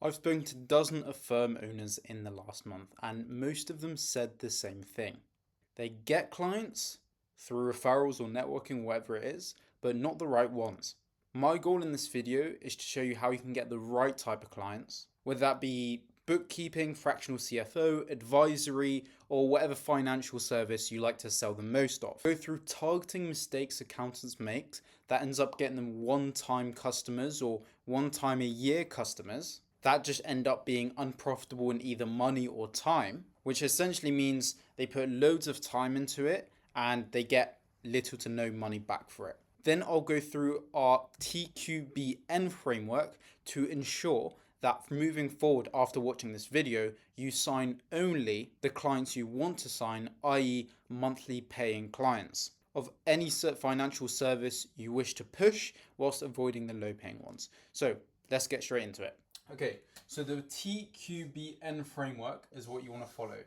I've spoken to dozens of firm owners in the last month, and most of them said the same thing. They get clients through referrals or networking, whatever it is, but not the right ones. My goal in this video is to show you how you can get the right type of clients, whether that be bookkeeping, fractional CFO, advisory, or whatever financial service you like to sell the most of. Go through targeting mistakes accountants make that ends up getting them one-time customers or one-time a year customers that just end up being unprofitable in either money or time, which essentially means they put loads of time into it and they get little to no money back for it. Then I'll go through our TQBN framework to ensure that moving forward after watching this video, you sign only the clients you want to sign, i.e. monthly paying clients of any financial service you wish to push whilst avoiding the low paying ones. So let's get straight into it. Okay, so the TQBN framework is what you want to follow.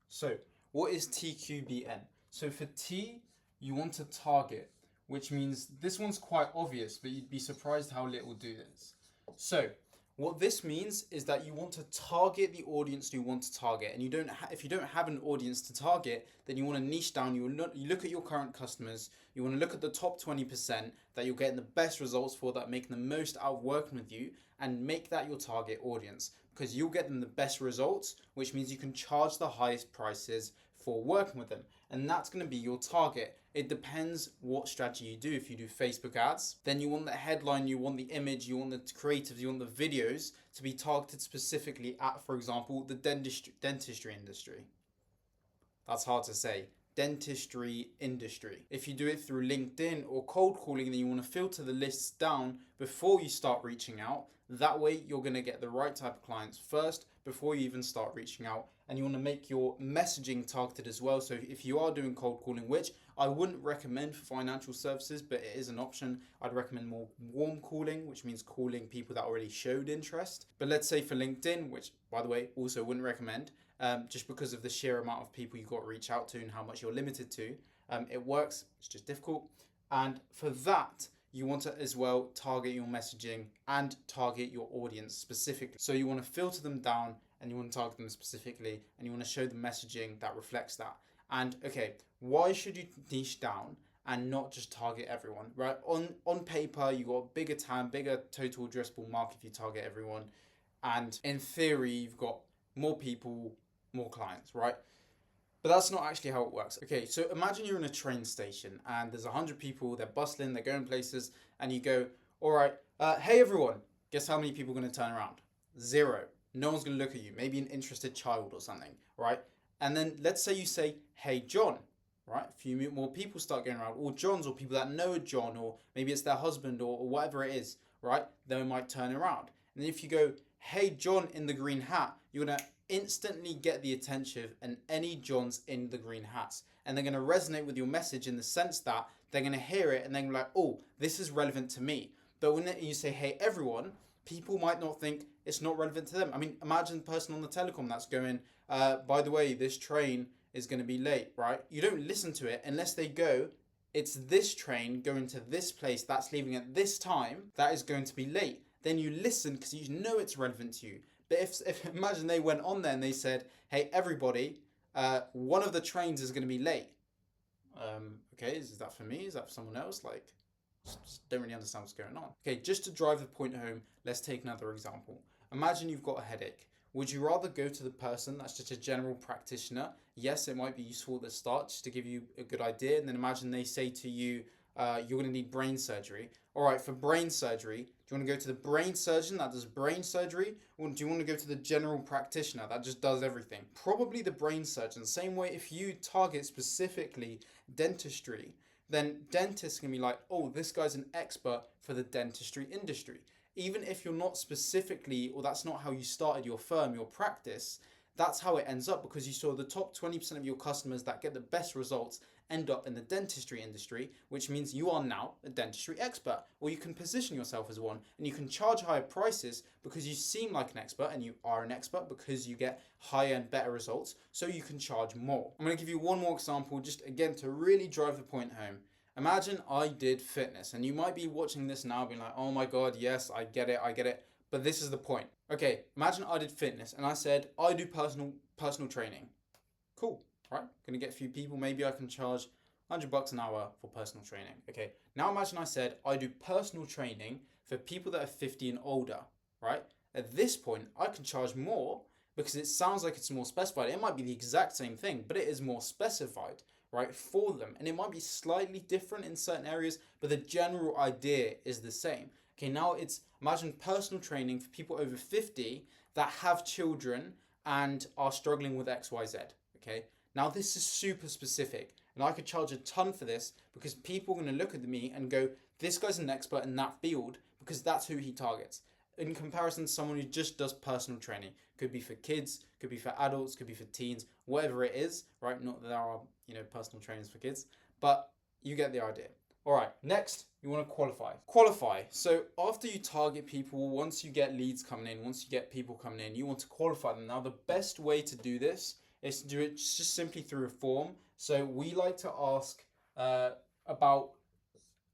So what is TQBN? So for T, you want to target, which means this one's quite obvious, but you'd be surprised how little do this. So what this means is that you want to target the audience you want to target, and if you don't have an audience to target, then you want to niche down. You look at your current customers. You want to look at the top 20% that you're getting the best results for, that are making the most out of working with you, and make that your target audience, because you'll get them the best results, which means you can charge the highest prices for working with them, and that's going to be your target. It depends what strategy you do. If you do Facebook ads, then you want the headline, you want the image, you want the creatives, you want the videos to be targeted specifically at, for example, the dentistry industry. That's hard to say. Dentistry industry. If you do it through LinkedIn or cold calling, then you want to filter the lists down before you start reaching out. That way you're going to get the right type of clients first before you even start reaching out, and you want to make your messaging targeted as well. So if you are doing cold calling, which I wouldn't recommend for financial services, but it is an option, I'd recommend more warm calling, which means calling people that already showed interest. But let's say for LinkedIn, which by the way also wouldn't recommend, just because of the sheer amount of people you've got to reach out to and how much you're limited to. It works, it's just difficult. And for that, you want to as well target your messaging and target your audience specifically. So you want to filter them down and you want to target them specifically, and you want to show the messaging that reflects that. And okay, why should you niche down and not just target everyone, right? On paper, you got a bigger TAM, bigger total addressable market if you target everyone. And in theory, you've got more people, more clients, right? But that's not actually how it works. Okay, so imagine you're in a train station and there's 100 people, they're bustling, they're going places, and you go, all right, hey everyone, guess how many people are going to turn around? 0. No one's going to look at you, maybe an interested child or something, right? And then let's say you say, hey John, right? A few more people start going around, or Johns, or people that know a John, or maybe it's their husband, or whatever it is, right? They might turn around. And then if you go, hey John in the green hat, you're going to instantly get the attention of any Johns in the green hats, and they're going to resonate with your message in the sense that they're going to hear it and they're like, oh, this is relevant to me. But when you say hey everyone, people might not think it's not relevant to them. I mean, imagine the person on the telecom that's going, by the way, this train is going to be late, right? You don't listen to it unless they go, it's this train going to this place that's leaving at this time that is going to be late. Then you listen because you know it's relevant to you. But if imagine they went on there and they said, hey everybody, one of the trains is going to be late. Okay, is that for me? Is that for someone else? Like, just don't really understand what's going on. Okay, just to drive the point home, let's take another example. Imagine you've got a headache. Would you rather go to the person that's just a general practitioner? Yes, it might be useful at the start just to give you a good idea. And then imagine they say to you, you're going to need brain surgery. All right, for brain surgery, do you want to go to the brain surgeon that does brain surgery? Or do you want to go to the general practitioner that just does everything? Probably the brain surgeon. Same way, if you target specifically dentistry, then dentists can be like, oh, this guy's an expert for the dentistry industry. Even if you're not specifically, or that's not how you started your firm, your practice, that's how it ends up, because you saw the top 20% of your customers that get the best results end up in the dentistry industry, which means you are now a dentistry expert, or you can position yourself as one, and you can charge higher prices because you seem like an expert, and you are an expert because you get higher and better results, so you can charge more. I'm going to give you one more example, just again to really drive the point home. Imagine I did fitness, and you might be watching this now being like, oh my God, yes, I get it. But this is the point. Okay, imagine I did fitness and I said I do personal training. Cool, right? Gonna get a few people. Maybe I can charge $100 an hour for personal training. Okay, now imagine I said I do personal training for people that are 50 and older, right? At this point, I can charge more because it sounds like it's more specified. It might be the exact same thing, but it is more specified, right, for them. And it might be slightly different in certain areas, but the general idea is the same. Okay, now it's imagine personal training for people over 50 that have children and are struggling with XYZ. Okay, now this is super specific, and I could charge a ton for this because people are going to look at me and go, this guy's an expert in that field because that's who he targets. In comparison to someone who just does personal training, could be for kids, could be for adults, could be for teens, whatever it is, right? Not that there are, personal trainers for kids, but you get the idea. All right, next, you want to qualify. Qualify. So after you target people, once you get leads coming in, once you get people coming in, you want to qualify them. Now, the best way to do this is to do it just simply through a form. So we like to ask about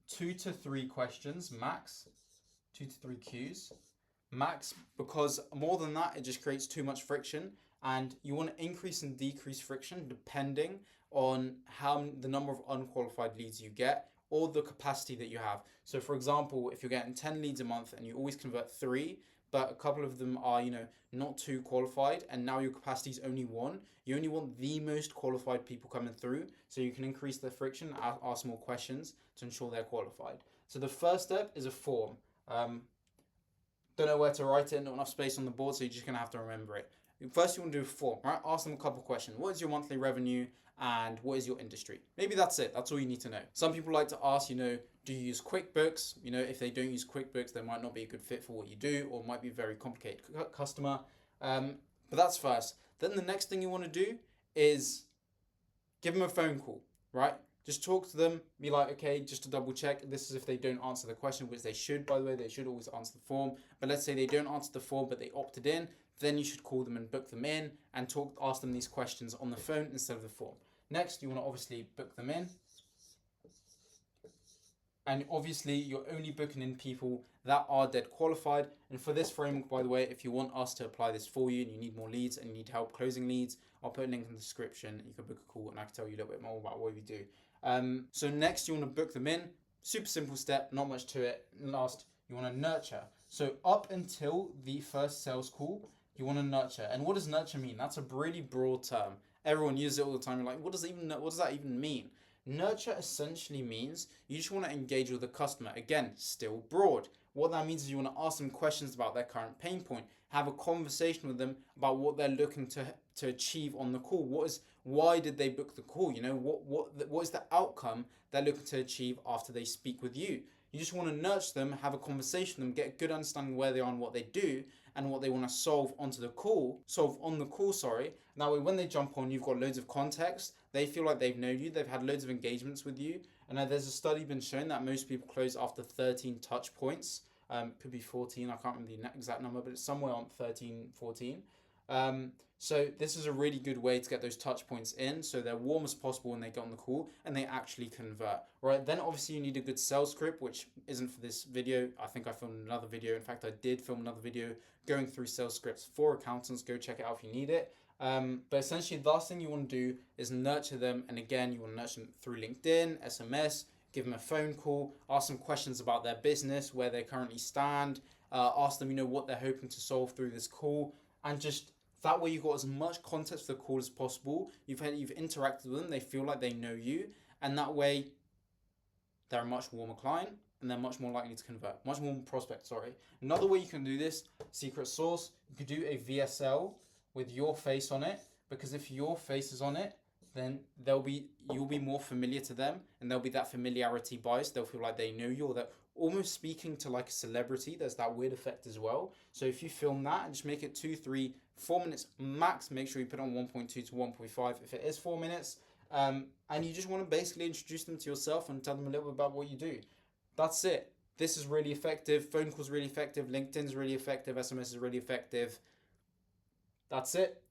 2 to 3 questions max, 2 to 3 Qs max, because more than that, it just creates too much friction. And you want to increase and decrease friction depending on how the number of unqualified leads you get or the capacity that you have. So for example, if you're getting 10 leads a month and you always convert 3, but a couple of them are, not too qualified, and now your capacity is only 1, you only want the most qualified people coming through, so you can increase the friction, ask more questions to ensure they're qualified. So the first step is a form. Don't know where to write it, not enough space on the board, so you're just going to have to remember it. First, you want to do a form, right? Ask them a couple of questions. What is your monthly revenue and what is your industry? Maybe that's it. That's all you need to know. Some people like to ask, do you use QuickBooks? If they don't use QuickBooks, they might not be a good fit for what you do or might be a very complicated customer. But that's first. Then the next thing you want to do is give them a phone call, right? Just talk to them, be like, okay, just to double check, this is if they don't answer the question, which they should, by the way, they should always answer the form. But let's say they don't answer the form, but they opted in, then you should call them and book them in and ask them these questions on the phone instead of the form. Next, you want to obviously book them in. And obviously, you're only booking in people that are dead qualified. And for this framework, by the way, if you want us to apply this for you and you need more leads and you need help closing leads, I'll put a link in the description. You can book a call and I can tell you a little bit more about what we do. So next, you want to book them in. Super simple step, not much to it. And last, you want to nurture. So up until the first sales call, you want to nurture. And what does nurture mean? That's a really broad term. Everyone uses it all the time. You're like, what does that even mean? Nurture essentially means you just want to engage with the customer. Again, still broad. What that means is you want to ask them questions about their current pain point, have a conversation with them about what they're looking to achieve on the call. Why did they book the call? What is the outcome they're looking to achieve after they speak with you? You just want to nurture them, have a conversation with them, get a good understanding where they are and what they do and what they want to solve on the call. That way, when they jump on, you've got loads of context. They feel like they've known you. They've had loads of engagements with you. And there's a study been shown that most people close after 13 touch points. Could be 14. I can't remember the exact number, but it's somewhere on 13, 14. So this is a really good way to get those touch points in so they're warm as possible when they get on the call and they actually convert. Right, then obviously you need a good sales script, which isn't for this video. I think I filmed another video. In fact, I did film another video going through sales scripts for accountants. Go check it out if you need it. But essentially the last thing you want to do is nurture them. And again, you want to nurture them through LinkedIn, SMS, give them a phone call, ask them questions about their business, where they currently stand, ask them, what they're hoping to solve through this call, and just that way you've got as much context for the call as possible. You've interacted with them, they feel like they know you, and that way they're a much warmer client and they're much more likely to convert, much more prospect, sorry. Another way you can do this, secret sauce, you could do a VSL with your face on it, because if your face is on it, then you'll be more familiar to them, and there'll be that familiarity bias. They'll feel like they know you, or they're almost speaking to like a celebrity. There's that weird effect as well. So if you film that and just make it 2, 3, 4 minutes max, make sure you put on 1.2 to 1.5 if it is 4 minutes. And you just want to basically introduce them to yourself and tell them a little bit about what you do. That's it. This is really effective. Phone calls really effective. LinkedIn's really effective. SMS is really effective. That's it.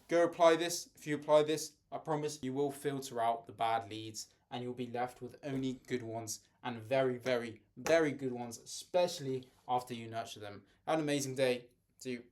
Go apply this. If you apply this, I promise you will filter out the bad leads and you'll be left with only good ones, and very, very, very good ones, especially after you nurture them. Have an amazing day. See you.